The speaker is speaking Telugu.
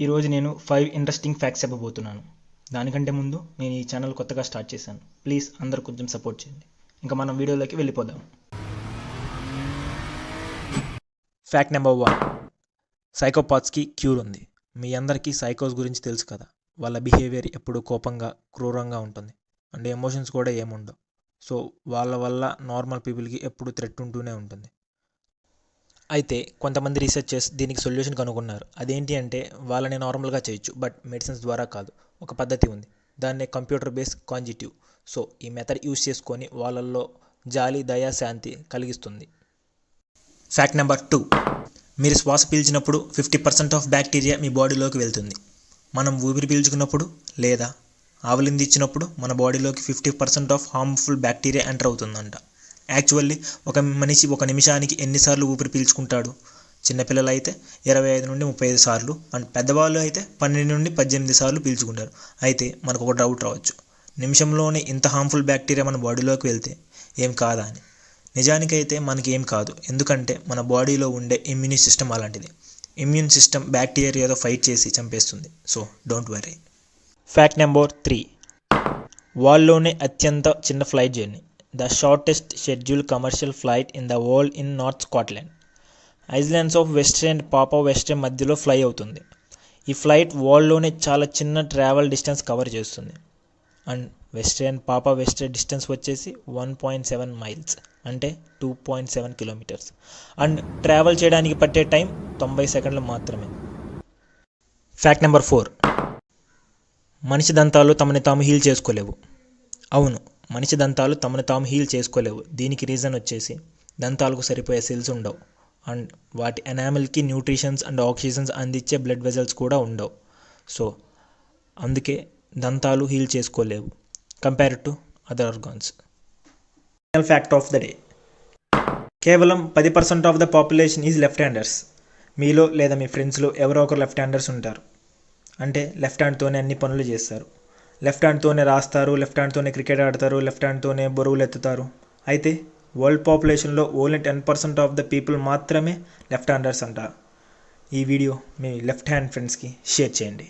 ఈరోజు నేను 5 ఇంట్రెస్టింగ్ ఫ్యాక్ట్స్ చెప్పబోతున్నాను. దానికంటే ముందు నేను ఈ ఛానల్ కొత్తగా స్టార్ట్ చేశాను. ప్లీజ్ అందరూ కొంచెం సపోర్ట్ చేయండి. ఇంకా మనం వీడియోలోకి వెళ్ళిపోదాం. Fact number 1. సైకోపాత్స్కి క్యూర్ ఉంది. మీ అందరికీ సైకోస్ గురించి తెలుసు కదా. వాళ్ళ బిహేవియర్ ఎప్పుడు కోపంగా, క్రూరంగా ఉంటుంది. అండ్ ఎమోషన్స్ కూడా ఏముండవు. సో వాళ్ళ వల్ల నార్మల్ పీపుల్కి ఎప్పుడు థ్రెట్ ఉంటూనే ఉంటుంది. అయితే కొంతమంది రీసెర్చర్స్ దీనికి సొల్యూషన్ కనుగొన్నారు. అదేంటి అంటే వాళ్ళని నార్మల్గా చేయొచ్చు, బట్ మెడిసిన్స్ ద్వారా కాదు. ఒక పద్ధతి ఉంది, దాన్నే కంప్యూటర్ బేస్డ్ కాంజిటివ్. సో ఈ మెథడ్ యూస్ చేసుకొని వాళ్ళల్లో జాలి, దయ, శాంతి కలిగిస్తుంది. Fact number 2. మీరు శ్వాస పీల్చినప్పుడు 50% ఆఫ్ బ్యాక్టీరియా మీ బాడీలోకి వెళ్తుంది. మనం ఊపిరి పీల్చుకున్నప్పుడు లేదా ఆవలిందిచ్చినప్పుడు మన బాడీలోకి 50% ఆఫ్ హార్మ్ఫుల్ బ్యాక్టీరియా ఎంటర్ అవుతుందంట. యాక్చువల్లీ ఒక మనిషి ఒక నిమిషానికి ఎన్నిసార్లు ఊపిరి పీల్చుకుంటాడు? చిన్నపిల్లలు అయితే 25 నుండి 35 సార్లు, అండ్ పెద్దవాళ్ళు అయితే 12 నుండి 18 సార్లు పీల్చుకుంటారు. అయితే మనకు ఒక డౌట్ రావచ్చు, నిమిషంలోనే ఇంత హార్మ్ఫుల్ బ్యాక్టీరియా మన బాడీలోకి వెళ్తే ఏం కాదా అని. నిజానికైతే మనకి ఏం కాదు, ఎందుకంటే మన బాడీలో ఉండే ఇమ్యూన్ సిస్టమ్ అలాంటిది. ఇమ్యూన్ సిస్టమ్ బ్యాక్టీరియాతో ఫైట్ చేసి చంపేస్తుంది. So don't worry. Fact number 3. వరల్డ్లోనే అత్యంత చిన్న flight journey. The shortest schedule commercial flight in the world in North Scotland. Islands of Westray and Papa Westray మధ్యలో ఫ్లై అవుతుంది. ఈ ఫ్లైట్ వరల్డ్లోనే చాలా చిన్న ట్రావెల్ డిస్టెన్స్ కవర్ చేస్తుంది. అండ్ వెస్ట్రే అండ్ పాపా వెస్ట్రే డిస్టెన్స్ వచ్చేసి 1.7 మైల్స్, అంటే 2.7 కిలోమీటర్స్. అండ్ ట్రావెల్ చేయడానికి పట్టే టైం 90 సెకండ్లు మాత్రమే. Fact number 4. మనిషి దంతాలు తమని తాము హీల్ చేసుకోలేవు. అవును, మనిషి దంతాలు తమను తాము హీల్ చేసుకోలేవు. దీనికి రీజన్ వచ్చేసి దంతాలకు సరిపోయే సెల్స్ ఉండవు, అండ్ వాటి ఎనామిల్కి న్యూట్రిషన్స్ అండ్ ఆక్సిజన్స్ అందించే బ్లడ్ వెజల్స్ కూడా ఉండవు. సో అందుకే దంతాలు హీల్ చేసుకోలేవు compared to other organs. Final fact of the day. కేవలం 10% of the population is left handers. మీలో లేదా మీ ఫ్రెండ్స్లో ఎవరో ఒకరు లెఫ్ట్ హ్యాండర్స్ ఉంటారు. అంటే లెఫ్ట్ హ్యాండ్తోనే అన్ని పనులు చేస్తారు. లెఫ్ట్ హ్యాండ్తోనే రాస్తారు, లెఫ్ట్ హ్యాండ్తోనే క్రికెట్ ఆడతారు, లెఫ్ట్ హ్యాండ్తోనే బరువులు ఎత్తుతారు. అయితే వరల్డ్ పాపులేషన్లో ఓన్లీ 10% ఆఫ్ ద పీపుల్ మాత్రమే లెఫ్ట్ హ్యాండర్స్ అంటారు. ఈ వీడియో మీ లెఫ్ట్ హ్యాండ్ ఫ్రెండ్స్కి షేర్ చేయండి.